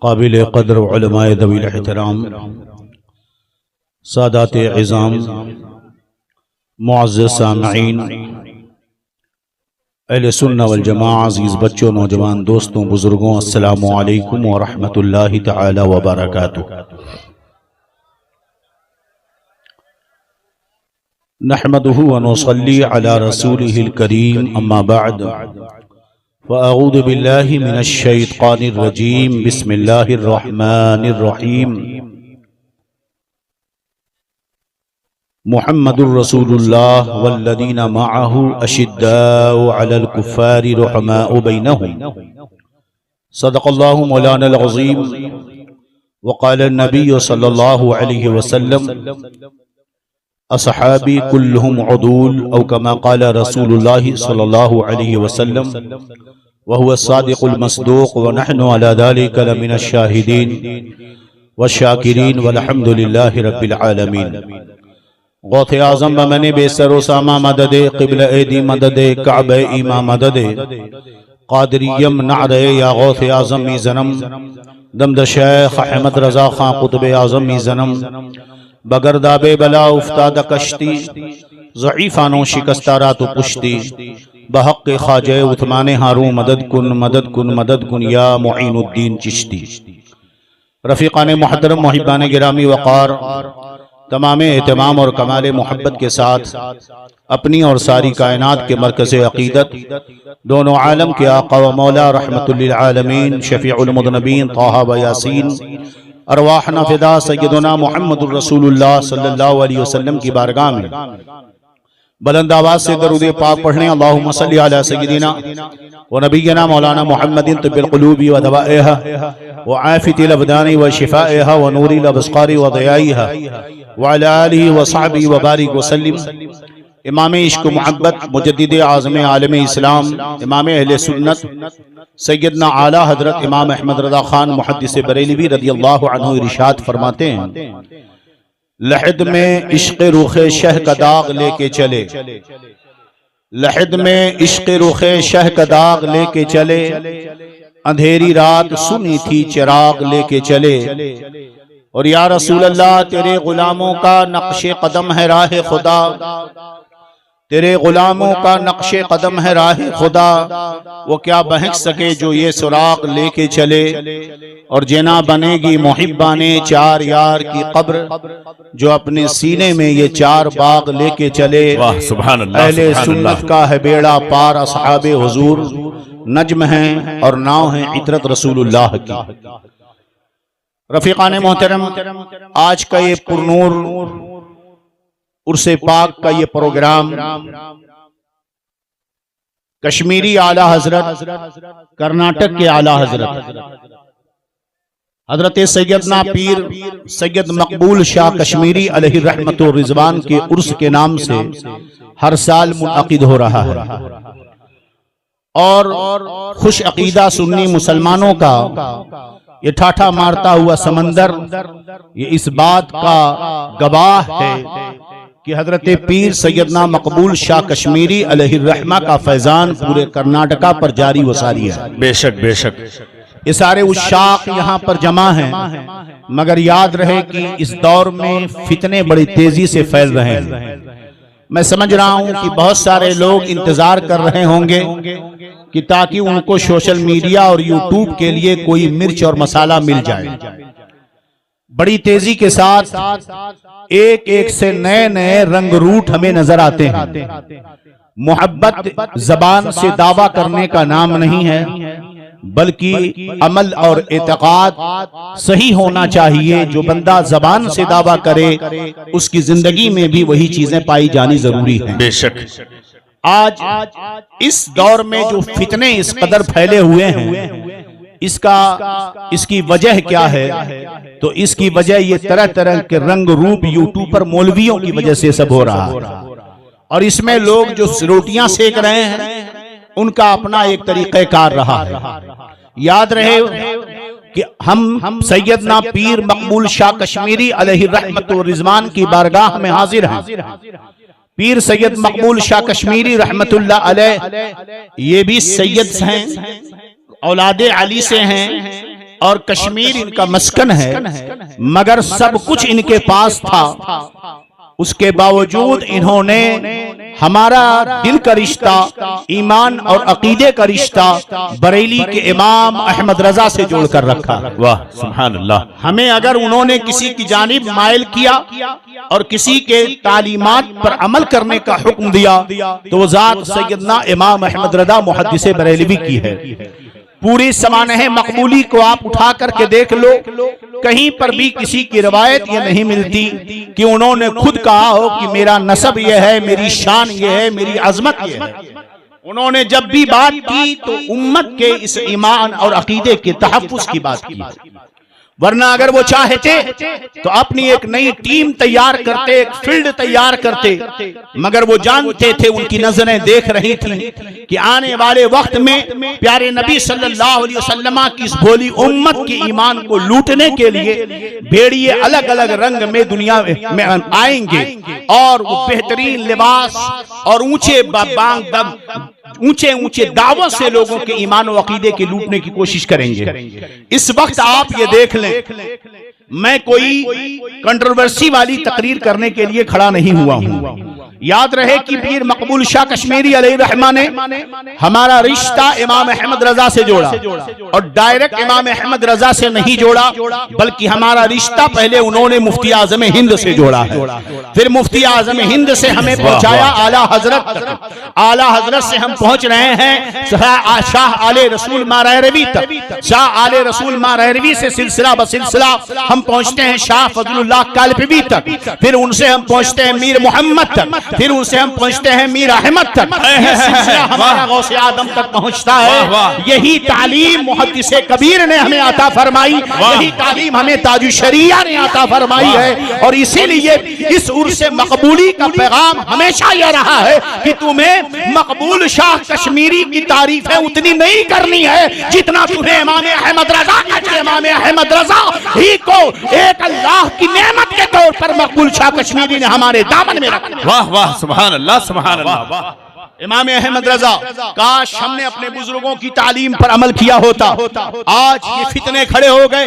काबिल क़द्र उलमाए दवील एहतराम सादात इज़ाम मुअज़्ज़ज़ सामईन अहले सुन्ना वल जमाअह अज़ीज़ बच्चों नौजवान दोस्तों बुज़ुर्गों अस्सलामु अलैकुम व रहमतुल्लाहि तआला व बरकातुहू। नहमदुहु व नुसल्ली अला रसूलिहिल करीम अम्मा बअद फ़अऊज़ु बिल्लाहि मिनश शैतानिर रजीम बिस्मिल्लाहिर रहमानिर रहीम। मुहम्मदुर रसूलुल्लाह वल्लज़ीना मअहु अशिद्दाउ अलल कुफ़्फ़ारि रुहमाउ बैनहुम सदक़ल्लाहु मौलानल अज़ीम व क़ाला नबिय्यु सल्लल्लाहु अलैहि वसल्लम अस्हाबी कुल्लुहुम उदूल औ कमा क़ाला रसूलुल्लाह सल्लल्लाहु अलैहि वसल्लम व हुवा सादिक़ुल मस्दूक़ व नहनु अला ज़ालिका लमिनश शाहिदीन व शाकिरीन वल्हम्दुलिल्लाहि रब्बिल आलमीन। गौथे आज़म बमने बेसरो सामा मददे क़िबला एदी मददे काबे ईमा मददे क़ादिरियम नारे या गौथे आज़म मी ज़नम दमद शेख अहमद रज़ा खां क़ुतबे आज़म मी ज़नम बगरदाबे बला उफ्ताद कश्ती ज़ईफ़ानो शिकस्तारा तो पुश्ती बहक़ ख्वाजे उस्मान हारू मदद कुन या मुईनुद्दीन चिश्ती। रफ़ीक़ान मुहतरम मुहिब्बान गिरामी वक़ार तमाम एहतमाम और कमाल मोहब्बत के साथ अपनी और सारी कायनात के मरकज़ अक़ीदत दोनों आलम के आका व मौला रहमतुल्लिल आलमीन शफ़ीउल मुज़नबीन ताहा व यासीन अरवाहना फ़िदा सय्यदुना मुहम्मदुर रसूलुल्लाह सल्लल्लाहु अलैहि वसल्लम की बारगाह में बुलंद आवाज़ से दरूद पाक पढ़ने अल्लाहुम्मा सल्लि अला सय्यदिना व नबिय्यिना मौलाना मुहम्मदिन तिब्बिल क़ुलूबि व दवाइहा व आफ़ितिल अबदानी व शिफ़ाइहा व नूरिल अब्सारि व दयाइहा व अला आलिहि व सहबिहि व बारिक व सल्लिम। इमाम इश्क मोहब्बत मुजद्दिद आज़म आलम इस्लाम इमाम अहले सुन्नत सैयदना आला हज़रत इमाम अहमद रज़ा खान मुहद्दिस बरेलवी रज़ियल्लाहु अन्हु इरशाद फरमाते हैं, लहद में इश्क़ रुख़े शह का दाग लेके चले, लहद में इश्क़ रुख़े शह का दाग लेके चले, अंधेरी रात सुनी थी चिराग लेके चले। और या रसूल अल्लाह तेरे गुलामों का नक्शे कदम है राह खुदा, तेरे गुलामों का नक्शे कदम है राह खुदा, वो क्या बहक सके जो ये सुराग लेके चले। और जना बनेगी मुहिब्बाने चार यार की कब्र, जो अपने सीने में ये चार बाग लेके चले। वाह सुभान अल्लाह। अहले सुन्नत का है बेड़ा पार असहाबे हुजूर, नज्म है और नाव है इतरत रसूलुल्लाह की। रफ़ीक़ान मोहतरम, आज का ये पुरनूर उर्से पाक का ये प्रोग्राम कश्मीरी आला हजरत, कर्नाटक के आला हजरत हजरत सैयदना पीर सैयद मकबूल शाह कश्मीरी अलैहि रहमतुर रिज़वान के उर्स के नाम से हर साल मुनअक़िद हो रहा है। और खुश अकीदा सुन्नी मुसलमानों का ये ठाठा मारता हुआ समंदर ये इस बात का गवाह है कि हजरत पीर सैयदना मकबूल शाह कश्मीरी अलैहि रहमा का फैजान पूरे कर्नाटका पर जारी व सारी है। बेशक बेशक ये सारे उशाक यहाँ पर जमा हैं, मगर याद रहे कि इस दौर में फितने बड़ी तेजी से फैल रहे हैं। मैं समझ रहा हूँ कि बहुत सारे लोग इंतजार कर रहे होंगे कि ताकि उनको सोशल मीडिया और यूट्यूब के लिए कोई मिर्च और मसाला मिल जाए। बड़ी तेजी के साथ एक एक से नए नए रंग रूट हमें नजर आते हैं। मोहब्बत जबान से दावा करने का नाम नहीं है, बल्कि अमल और एतकाद सही होना चाहिए। जो बंदा जबान से दावा करे उसकी जिंदगी में भी वही चीजें पाई जानी जरूरी है। बेशक आज इस दौर में जो फितने इस कदर फैले हुए हैं, इसकी वजह क्या है? तो इसकी वजह ये तरह तरह के रंग रूप यूट्यूब पर मौलवियों की वजह से सब हो रहा है। और इसमें लोग जो रोटियां सेक रहे हैं उनका अपना एक तरीक़ेकार रहा है। याद रहे कि हम सैयदना पीर मकबूल शाह कश्मीरी अलैहि रहमतुर रिज़वान की बारगाह में हाजिर हैं। पीर सैयद मकबूल शाह कश्मीरी रहमतुल्लाह अलैह ये भी सैयद हैं, औलादे अली से हैं, और कश्मीर इनका मस्कन है, मगर सब कुछ इनके पास था। उसके बावजूद इन्होंने हमारा दिल का रिश्ता, ईमान और अकीदे का रिश्ता बरेली के इमाम अहमद रजा से जोड़कर रखा। वाह सुभान अल्लाह। हमें अगर उन्होंने किसी की जानिब माइल किया और किसी के तालीमात पर अमल करने का हुक्म दिया तो वो जात सैयदना इमाम अहमद रजा मुहद्दिस बरेलवी की है। पूरी समानह मकबूली को आप उठा करके देख लो, कहीं पर भी किसी की रवायत ये नहीं मिलती कि उन्होंने खुद कहा हो कि मेरा नसब ये है, मेरी शान ये है, मेरी अजमत ये है। उन्होंने जब भी बात की तो उम्मत के इस ईमान और अकीदे के तहफ्फुज की बात की, वरना अगर वो चाहते तो अपनी एक नई टीम तैयार करते, एक फील्ड तैयार करते, मगर वो जानते थे, उनकी नजरें देख रही थी कि आने वाले वक्त में प्यारे नबी सल्लल्लाहु अलैहि वसल्लम की इस भोली उम्मत के ईमान को लूटने के लिए भेड़िए अलग अलग रंग में दुनिया में आएंगे और वो बेहतरीन लिबास और ऊंचे ऊंचे दावों से लोगों के ईमान और अकीदे के लूटने की कोशिश करेंगे। इस वक्त आप ये देख लें, मैं कोई कंट्रोवर्सी वाली तकरीर करने के लिए खड़ा नहीं हुआ हूं। याद रहे कि पीर मकबूल शाह कश्मीरी अलैहिर्रहमा ने हमारा रिश्ता इमाम अहमद रजा से जोड़ा और डायरेक्ट इमाम अहमद रजा से नहीं जोड़ा, बल्कि हमारा रिश्ता पहले उन्होंने मुफ्ती आजम हिंद से जोड़ा है, फिर मुफ्ती आजम हिंद से हमें पहुंचाया आला हजरत तक। आला हजरत से हम पहुंच रहे हैं शाह आले रसूल मारहरवी तक। शाह आले रसूल मारहरवी से सिलसिला बसिलसिला हम पहुंचते हैं शाह फजलुल्लाह कालपी तक, फिर उनसे हम पहुंचते हैं मीर मोहम्मद तक, फिर उनसे हम पहुंचते हैं मीर अहमद तक, ये सिलसिला हमारा गौसे आदम तक पहुंचता है। यही तालीम मुहद्दिसे कबीर ने हमें अता फरमाई, यही तालीम हमें ताजु शरिया ने अता फरमाई है। और इसीलिए इस उर्से मकबूली का पैगाम हमेशा यह रहा है कि तुम्हें मकबूल शाह कश्मीरी की तारीफें उतनी नहीं करनी है जितना तुम्हें इमाम अहमद रजा इमाम अहमद रजा ही को एक अल्लाह की नेमत के तौर पर मकबूल शाह कश्मीरी ने हमारे दामन में रखा। वाह वाह सुभान अल्लाह सुभान अल्लाह। इमाम अहमद रजा, काश हमने अपने बुजुर्गों की तालीम पर अमल किया होता। आज ये फितने खड़े हो गए,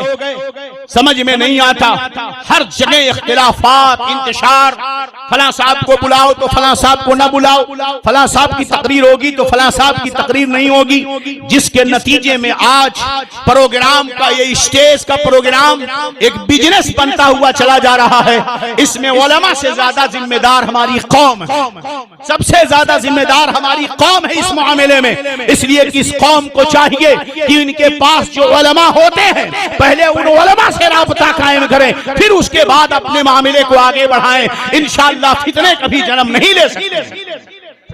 समझ में नहीं आता, हर जगह इख्तिलाफात, इंतशार, फलां साहब को बुलाओ तो फलां साहब को ना बुलाओ, फलां साहब की तकरीर होगी तो फलां साहब की तकरीर नहीं होगी, जिसके नतीजे में आज प्रोग्राम का, ये स्टेज का प्रोग्राम एक बिजनेस बनता हुआ चला जा रहा है। इसमें उलमा से ज्यादा जिम्मेदार हमारी कौम है, सबसे ज्यादा जिम्मेदार हमारी कौम है इस मामले में। इसलिए कि इस कौम को चाहिए कि इनके पास जो उलमा होते हैं पहले उन उलमा से राबता कायम करें, फिर उसके बाद अपने मामले को आगे बढ़ाएं। इंशाअल्लाह फितने कभी जन्म नहीं ले सकते।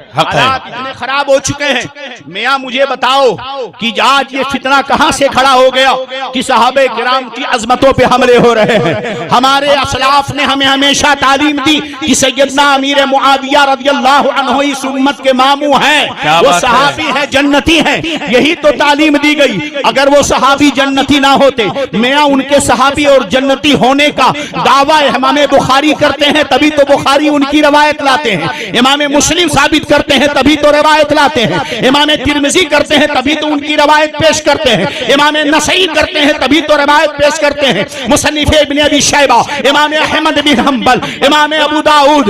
हालात इतने खराब हो चुके हैं। मियां मुझे बताओ कि आज ये फितना कहां से खड़ा हो गया कि सहाबे किराम की अजमतों पे हमले हो रहे हैं। हमारे असलाफ ने हमें हमेशा तालीम दी कि सैयदना अमीर मुआविया रज़ियल्लाहु अन्हु इस उम्मत के मामू हैं, वो सहाबी हैं, जन्नती हैं, यही तो तालीम दी गई। अगर वो सहाबी जन्नती ना होते, मियां उनके सहाबी और जन्नती होने का दावा इमाम बुखारी करते हैं तभी तो बुखारी उनकी रवायत लाते हैं, इमाम मुस्लिम साबित करते हैं तभी तो रवायत लाते हैं, इमाम तिर्मिज़ी करते हैं तभी तो उनकी रवायत पेश करते हैं, इमाम नसई करते हैं तभी तो रवायत पेश करते हैं, मुसन्निफ इब्न अबी शैबा, इमाम अहमद बिन हंबल, इमाम अबू दाऊद,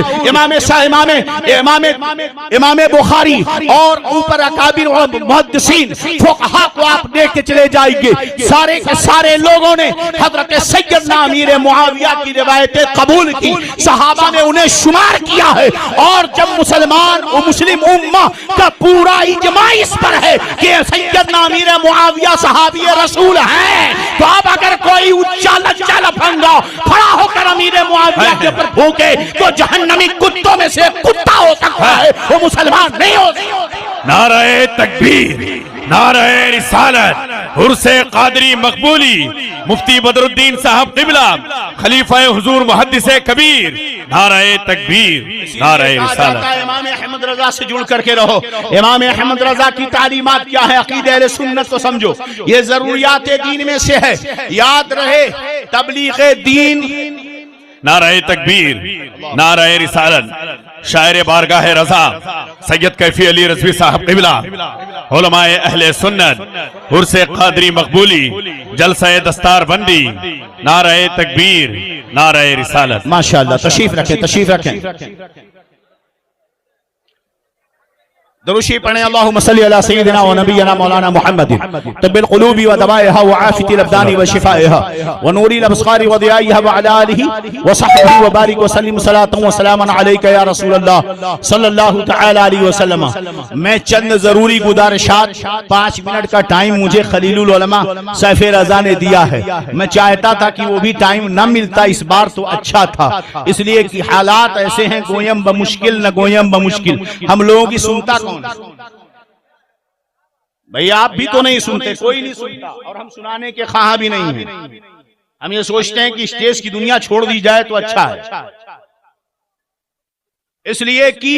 इमाम बुखारी और ऊपर अकाबिर मुहद्दिसीन फुक़हा को आप देख के चले जाएंगे, सारे के सारे लोगों ने हजरत सैयदना अमीर मुआविया की रवायतें कबूल की, सहाबा ने उन्हें शुमार किया है। और जब मुसलमान और मुस्लिम उम्मा का पूरा इजमा इस पर है कि सैयदना अमीर मुआविया सहाबी रसूल हैं, तो अब अगर कोई उच्चा लज्जा लफंगा खड़ा होकर अमीर मुआविया के ऊपर भूखे तो जहन्नमी कुत्तों में से कुत्ता हो सकता है, वो मुसलमान नहीं हो सकता। नारे तकबीर, नारे रिसालत, उर्से कादरी मकबूली, मुफ्ती बदरुद्दीन साहब क़िबला, खलीफा हुजूर मुहद्दिसे कबीर, नारे तकबीर, नारे रिसालत। इमाम अहमद रजा से जुड़ करके रहो। इमाम अहमद रजा की तालीमात क्या है, अकीदे अहले सुन्नत को समझो, ये जरूरियात दीन में से है। याद रहे तबलीग दीन नाराए तकबीर, नाराए रिसालत, शायर बारगाह रजा सैयद कैफी अली रज़वी साहब क़िबला, उलमाए अहले सुन्नत, उर्से क़ादरी मकबूली, जलसा दस्तार बंदी, नाराए तकबीर, नाराए रिसालत। माशाअल्लाह, तशरीफ रखें, तशरीफ रखें। दरूशी पढ़ें, अल्लाहुम्मा सल्ली अला सय्यिदिना व नबियना मौलाना मुहम्मदिन तिब्बिल क़ुलूबि व दवाइहा व आफ़ियतिल अब्दानि व शिफ़ाइहा व नूरिल अब्सारि व दियाइहा व अला आलिहि व सहबिहि व बारिक व सल्लिम सलातन व सलामन अलैका या रसूलल्लाह सल्लल्लाहु तआला अलैहि वसल्लम। मैं चंद जरूरी गुजारिशात, 5 मिनट का टाइम मुझे खलीलुल उलमा सैफ़े रज़ा ने दिया है। मैं चाहता था कि वो भी टाइम न मिलता इस बार तो अच्छा था, इसलिए कि हालात ऐसे हैं, गोयम बमुश्किल न गोयम बमुश्किल। हम लोगों की सुनता कौन? भैया आप भी तो नहीं सुनते, कोई नहीं सुनता, और हम सुनाने के ख्वाह भी नहीं है। हम ये सोचते हैं कि स्टेज की दुनिया छोड़ दी जाए तो अच्छा है, इसलिए कि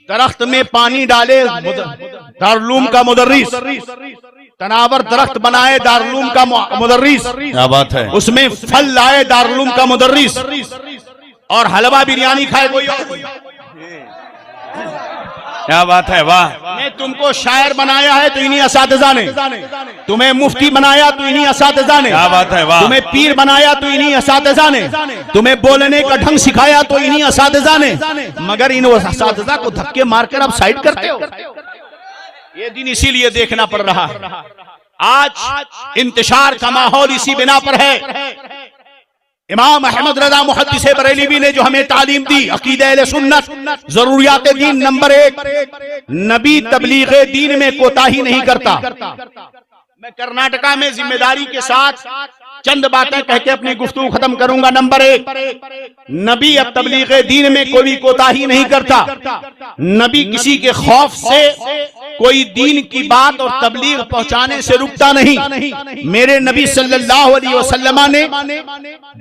दरख्त में पानी डाले दारुल का मुदर्रिस, तनावर दरख्त बनाए दारुल का मुदर्रिस, क्या बात है, उसमें फल लाए दारुल का मुदर्रिस, और हलवा बिरयानी खाए कोई और। क्या बात है, वाह। मैं तुमको शायर बनाया है तो इन्हीं असातिज़ा ने, तुम्हें मुफ्ती बनाया तो इन्हीं असातिज़ा ने, क्या बात है, वाह। तुम्हें पीर बनाया तो इन्हीं असातिज़ा ने, तुम्हें बोलने का ढंग सिखाया तो इन्हीं असातिज़ा ने, मगर इन असातिज़ा को धक्के मारकर आप साइड करते हो। ये दिन इसीलिए देखना पड़ रहा है। आज इंतशार का माहौल इसी बिना पर है। इमाम अहमद रज़ा मुहद्दिस बरेलवी ने जो हमें तालीम दी, अकीदा अहले सुन्नत, ज़रूरियात दीन नंबर 1, नबी तबलीग दीन में कोताही नहीं करता। मैं कर्नाटका में जिम्मेदारी के साथ चंद बातें कह के अपनी गुफ्तगू खत्म करूंगा। नंबर 1, नबी अब तबलीग दीन में कोई कोताही नहीं करता। नबी किसी के खौफ से कोई दीन की बात और तबलीग पहुंचाने से रुकता नहीं। मेरे नबी सल्लल्लाहु अलैहि वसल्लम ने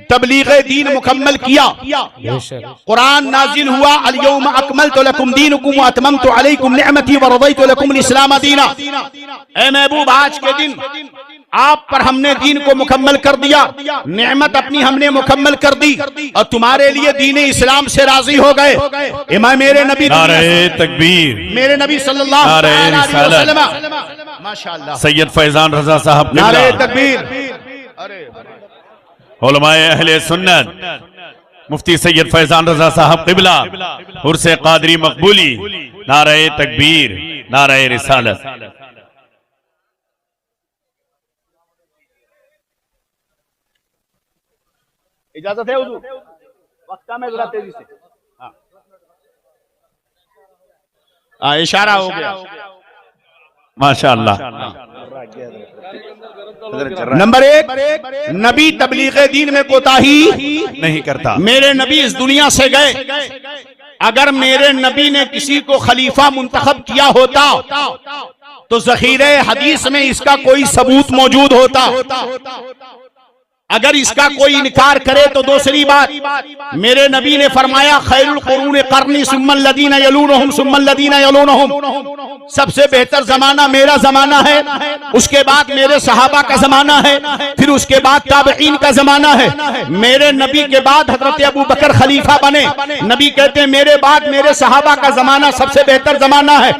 तबलीग दीन मुकम्मल किया। कुरान नाजिल हुआ, अल यौम अकमलतु लकुम दीनुकुम व अतममतु अलैकुम निअमती व रज़यतु लकुम इस्लाम दीना। ऐ महबूब, आज के दिन आप पर हमने दीन को मुकम्मल कर दिया, नेमत अपनी हमने मुकम्मल कर दी और तुम्हारे लिए दीन इस्लाम से राजी हो गए। इमाम मेरे नबी नारे तकबीर, मेरे नबी सल्लल्लाहु अलैहि वसल्लम, माशाअल्लाह, सैयद फैजान रजा साहब, नारे तकबीर, उलमाए अहले सुन्नत, मुफ्ती सैयद फैजान रजा साहब क़िबला, उर्से क़ादरी मकबूली, नारे तकबीर, नारे रिसालत। इजाजत है हुजूर? वक्त में जरा तेजी से, हाँ, इशारा हो गया, माशाअल्लाह। नंबर 1, नबी तबलीग दीन में कोताही नहीं करता। मेरे नबी इस दुनिया से गए, अगर मेरे नबी ने किसी को खलीफा मुंतखब किया होता तो ज़ख़ीरे हदीस में इसका कोई सबूत मौजूद होता। अगर इसका कोई इनकार करे तो दूसरी बात, मेरे नबी ने फरमाया खैरुल कुरून कर्नी सुम्मल लदीना यलूनहुम सुम्मल लदीना यलूनहुम, सबसे बेहतर जमाना मेरा जमाना है, उसके बाद मेरे सहाबा का जमाना है, फिर उसके बाद ताबईन का जमाना है। मेरे नबी के बाद हजरत अबू बकर खलीफा बने। नबी कहते हैं मेरे बाद मेरे सहाबा का जमाना सबसे बेहतर जमाना है।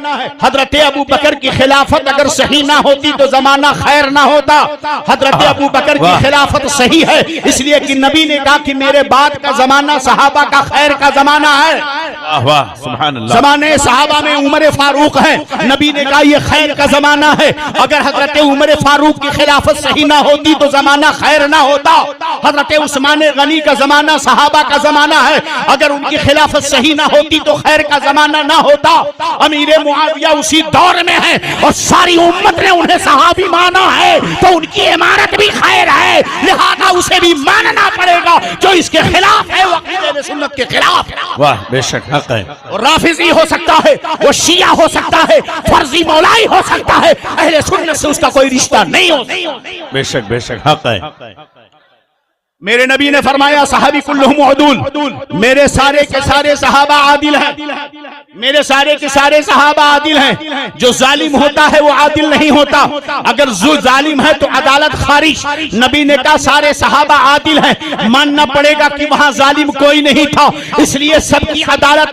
हजरत अबू बकर की खिलाफत अगर सही ना होती तो जमाना खैर ना होता। हजरत अबू बकर की खिलाफत सही है, इसलिए कि नबी ने कहा कि मेरे बाद का जमाना सहाबा का खैर का जमाना है। वाह, सुभान अल्लाह। जमाने सहाबा में उमर फारूक है, नबी ने कहा ये खैर का जमाना है। अगर हजरत उमर फारूक की खिलाफत सही ना होती तो जमाना खैर ना होता। हजरत उस्मान गनी का जमाना सहाबा का जमाना है, अगर उनकी खिलाफत सही ना होती तो खैर का जमाना ना होता। अमीर मुआविया उसी दौर में है और सारी उम्मत ने उन्हें सहाबी माना है, तो उनकी इमारत भी खैर है, लिहाजा उसे भी मानना पड़ेगा। जो इसके खिलाफ है वो अक़ीदे सुन्नत के खिलाफ है। वाह, बेशक हक है। और राफिजी हो सकता है, वो शिया हो सकता है, फर्जी मौलाई हो सकता है, अहले सुन्नत से उसका कोई रिश्ता नहीं हो। बेशक बेशक हक है। मेरे नबी ने फरमाया सहाबी कुल्लुहुम उदूल, मेरे सारे के सारे सहाबा आदिल हैं, मेरे सारे के सारे सहाबा आदिल हैं। जो जालिम होता है वो आदिल नहीं होता। अगर जो जालिम है तो अदालत खारिज। नबी ने कहा सारे सहाबा आदिल हैं, मानना पड़ेगा कि वहां जालिम कोई नहीं था, इसलिए सबकी अदालत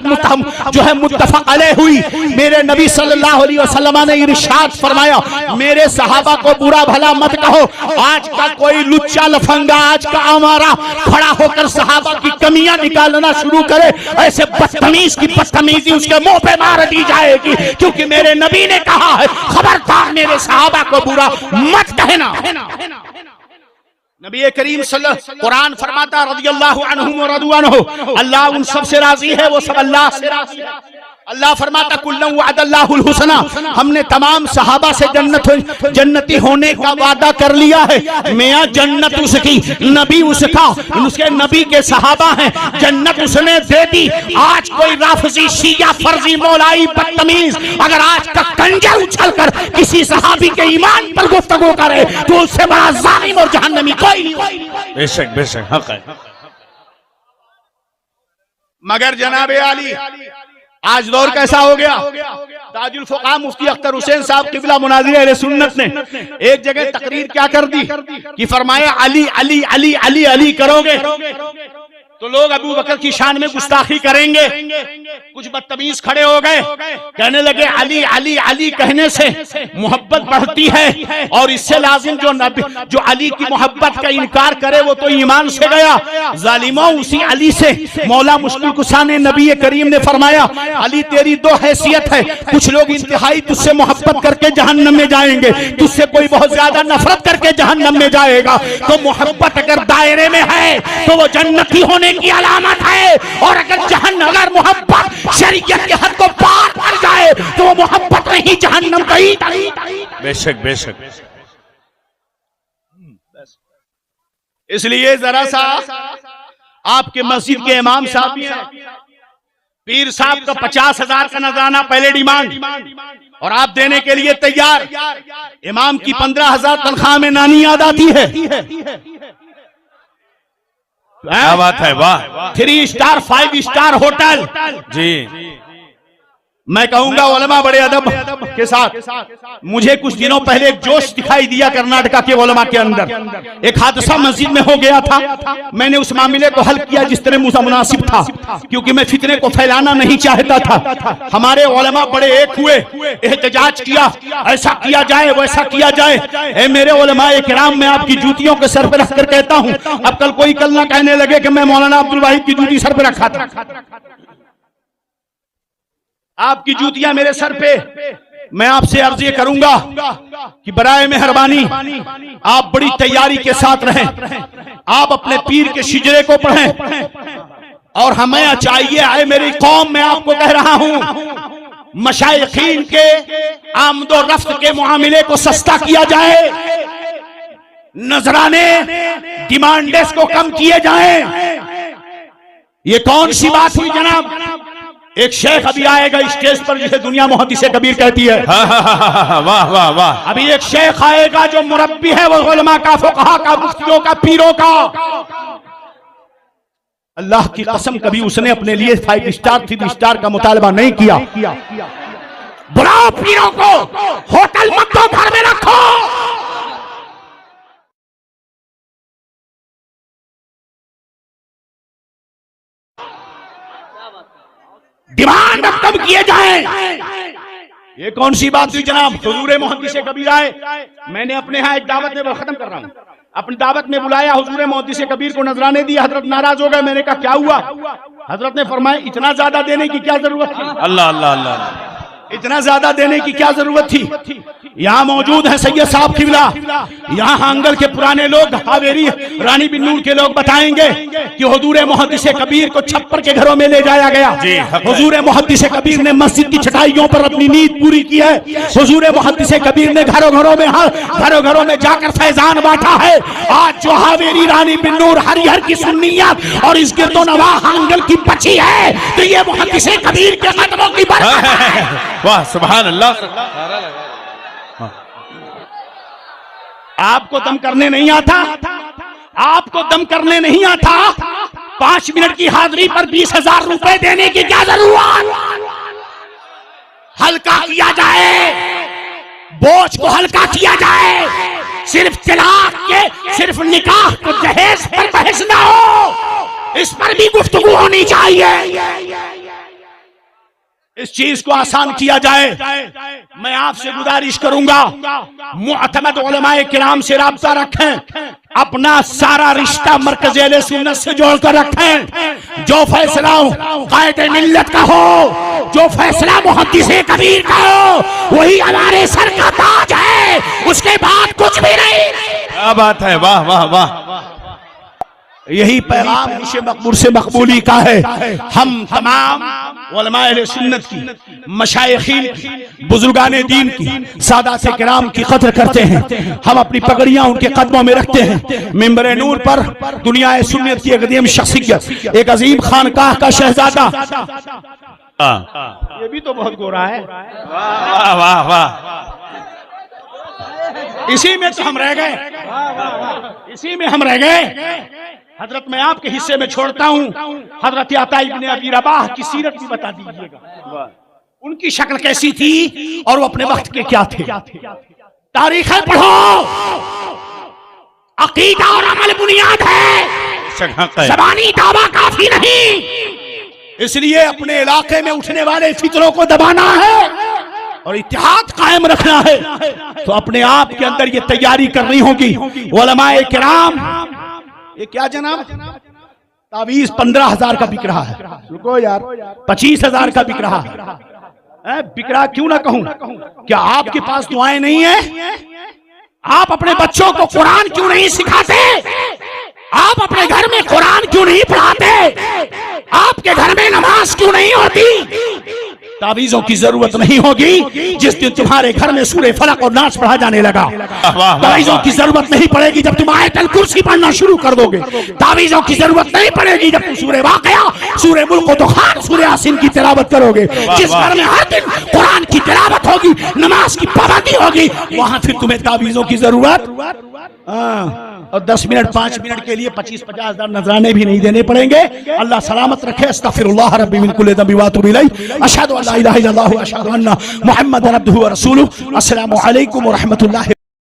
जो है मुत्तफक अलैह हुई। मेरे नबी सल्लल्लाहु अलैहि वसल्लम ने इरशाद फरमाया मेरे सहाबा को बुरा भला मत कहो। आज का कोई लुच्चा लफंगा, आज का हमारा खड़ा होकर सहाबा की कमियां निकालना शुरू करे, ऐसे बदतमीज की बदतमीजी उसके मुंह पे मार दी जाएगी, क्योंकि मेरे नबी ने कहा है खबरदार मेरे सहाबा को बुरा मत कहना। नबी करीम सल्लल्लाहु कुरान फरमाता रज़ियल्लाहु अन्हुम व रज़ू अन्हु, अल्लाह उन सब से राजी है, वो सब अल्लाह से राजी है। अल्लाह फरमाता कुल्लम वअदल्लाहुल हुस्ना, हमने तमाम सहाबा से जन्नती होने का वादा कर लिया है। मियां जन्नत उसकी, नबी उसका, उसके नबी के सहाबा हैं, जन्नत उसने दे दी। आज कोई राफजी, शिया, फर्जी, मौलाई, बदतमीज अगर आज का कंजर उछलकर किसी सहाबी के ईमान पर गुफ्तगू करे तो उससे बड़ा जालिम और जहन्नमी कोई नहीं। बेशक बेशक हक है। मगर जनाबे आली आज दौर कैसा हो गया। ताजुल फुक़हा मुफ्ती अख्तर हुसैन साहब क़िबला मुनाज़िर अहले सुन्नत ने एक जगह तकरीर क्या कर दी कि फरमाया अली अली अली अली अली करोगे तो लोग अबू बकर की शान में गुस्ताखी करेंगे। कुछ बदतमीज खड़े हो गए, कहने लगे अली अली अली कहने से मोहब्बत बढ़ती है, और इससे लाजिम जो अली की मोहब्बत का इनकार करे वो तो ईमान से गया। जालिमों उसी अली से मौला मुश्किल कुशा ने नबी करीम ने फरमाया अली तेरी दो हैसियत है, कुछ लोग इंतहाई तुझसे मोहब्बत करके जहन्नम में जाएंगे, तुझसे कोई बहुत ज्यादा नफरत करके जहन्नम में जाएगा। तो मोहब्बत अगर दायरे में है तो वो जन्नती होने की अलामत है, और अगर मोहब्बत शरीयत के हद को पार कर जाए तो वो मोहब्बत नहीं जहन्नम गई। बेशक बेशक। इसलिए जरा सा आपके मस्जिद के इमाम साहब भी हैं, पीर साहब का 50,000 का नजराना पहले डिमांड और आप देने के लिए तैयार। इमाम की 15,000 तनख्वाह में नानी याद आती है। क्या बात है, वाह। 3 स्टार 5 स्टार होटल जी। मैं कहूंगा उलमा बड़े अदब के साथ। मुझे कुछ दिनों पहले एक जोश दिखाई दिया कर्नाटका के उलमा के अंदर। एक हादसा मस्जिद में हो गया था, मैंने उस मामले को हल किया जिस तरह मुझे मुनासिब था, क्योंकि मैं फितने को फैलाना नहीं चाहता था। हमारे उलमा बड़े एक हुए, एहतजाज किया, ऐसा किया जाए वैसा किया जाए। ए मेरे उलमा इकराम, मैं आपकी जूतियों के सर पर रखकर कहता हूँ, अब कल कोई कल ना कहने लगे कि मैं मौलाना अब्दुल वाहिद की जूती सर पर रखा था। आपकी जूतियां मेरे सर पे। मैं आपसे अर्ज ये करूंगा कि बराए मेहरबानी आप बड़ी तैयारी के साथ रहें, आप अपने पीर के शिजरे को पढ़ें, और हमें चाहिए आए मेरी कौम, मैं आपको कह रहा हूं मशाइखीन के आमदो रफ्त के मामले को सस्ता किया जाए, नजराने डिमांडेस को कम किए जाएं। ये कौन सी बात हुई जनाब। एक शेख अभी आएगा स्टेज पर जिसे दुनिया मुहद्दिसे कबीर कहती है। वाह वाह वाह। अभी एक शेख आएगा जो मुरब्बी है, वो उलमा का, फुकहा का, मुफ्तियों का, पीरों का। अल्लाह की कसम कभी उसने अपने लिए 5 स्टार 3 स्टार का मुतालबा नहीं किया। बुलाओ पीरों को, होटल मत दो, घर में रखो। डिमांड अब कम किए जाएं। ये कौन सी बात हुई जनाब। हुजूर मुहद्दिसे कबीर आए, मैंने अपने यहाँ एक दावत में, वो खत्म कर रहा हूँ, अपनी दावत में बुलाया, हुजूर मुहद्दिसे कबीर को नजराने दिए। हजरत नाराज हो गए। मैंने कहा क्या हुआ। हजरत ने फरमाया इतना ज्यादा देने की क्या जरूरत थी। अल्लाह अल्लाह अल्लाह। इतना ज्यादा देने की क्या जरूरत थी। यहाँ मौजूद है सैयद साहब क़िबला, यहाँ हांगल के पुराने लोग, हावेरी रानी बिन्नूर के लोग बताएंगे कि हुजूर मुहद्दिसे कबीर को छप्पर के घरों में ले जाया गया। हुजूर मुहद्दिसे कबीर ने मस्जिद की चटाइयों पर अपनी नींद पूरी की है। हुजूर मुहद्दिसे कबीर ने घरों घरों में जाकर फैजान बांटा है। आज जो हावेरी रानी बिन्नूर हरिहर की सुन्नियत और इस गिरदोनवा हांगल की बची है, तो ये मुहद्दिसे कबीर के कदमों की बरकत है। वाह सुभान अल्लाह। आपको दम करने नहीं आता, आपको दम करने नहीं आता, 5 मिनट की हाजिरी पर 20,000 रुपए देने की क्या जरूरत? हल्का किया जाए, बोझ को हल्का किया जाए, सिर्फ तलाक के, सिर्फ निकाह को दहेज पर बहस ना हो, इस पर भी गुफ्तगू होनी चाहिए। इस चीज को आसान किया जाए। मैं आपसे गुजारिश करूंगा, मुअतमद उलमाए किराम से राब्ता रखें, अपना सारा रिश्ता मरकज़ अहले सुन्नत से जोड़कर रखें। जो फैसला कायदे मिल्लत का हो, जो फैसला मुहद्दिसे कबीर का हो, वही हमारे सर का ताज है, उसके बाद कुछ भी नहीं। क्या बात है, वाह वाह वाह। यही पैगाम इसे मकबूल से मकबूली का है। हम तमाम उलमाए अहले सुन्नत की, मशाइखीन की, बुजुर्गाने दीन की, सादात किराम की कदर करते हैं। हम अपनी पगड़ियां उनके कदमों में रखते हैं। मिंबर नूर पर दुनिया सुन्नत की एक अजीम शख्सियत, एक अजीम खानकाह का शहजादा, ये भी तो बहुत गोरा है, वाह वाह वाह। इसी में तो हम रह गए, इसी में हम रह गए। हजरत मैं आपके हिस्से में छोड़ता हूँ, हजरत अता इब्ने अबी रबाह की सीरत भी बता दीजिएगा। उनकी शक्ल कैसी थी और वो अपने वक्त के क्या थे। तारीखें पढ़ो, अकीदा और अमल बुनियाद है, ज़बानी दावा काफी नहीं। इसलिए अपने इलाके में उठने वाले फितरों को दबाना है और इत्तेहाद कायम रखना है। तो अपने आप के अंदर ये तैयारी करनी होगी। उलमाए किराम, ये क्या जनाब, तावीज 15,000 का बिक रहा है, रुको यार, 25,000 का बिक रहा है। बिक रहा क्यों ना कहूं, क्या आपके पास दुआएं नहीं है? आप अपने बच्चों को कुरान क्यों नहीं सिखाते? आप अपने घर में कुरान क्यों नहीं पढ़ाते? आपके घर में नमाज क्यों नहीं होती? तावीजों की जरूरत नहीं होगी जिस दिन तुम्हारे घर में सूरे फलक और नास पढ़ा जाने लगा। तावीजों की जरूरत नहीं पड़ेगी जब तुम आयतल कुर्सी पढ़ना शुरू कर दोगे। तावीजों की जरूरत नहीं पड़ेगी जब तुम सूरे वाक़या, सूरे मुल्क दुखान, सूरे यासीन की तिलावत करोगे। जिस घर में हर दिन कुरान की तिलावत होगी, नमाज की पाबंदी होगी, वहां फिर तुम्हें तावीजों की जरूरत। और 10 मिनट 5 मिनट के लिए 25-50 हज़ार नजराने भी नहीं देने पड़ेंगे। अल्लाह सलामत रखे। अस्तगफिरुल्लाह रब्बी मिन कुल्लि ज़ंबि व अतूबु इलैहि। अशहदु अन ला इलाहा इल्लल्लाह व अशहदु अन्ना मुहम्मदन अब्दुहु व रसूलुहु। अस्सलामु अलैकुम व रहमतुल्लाहि।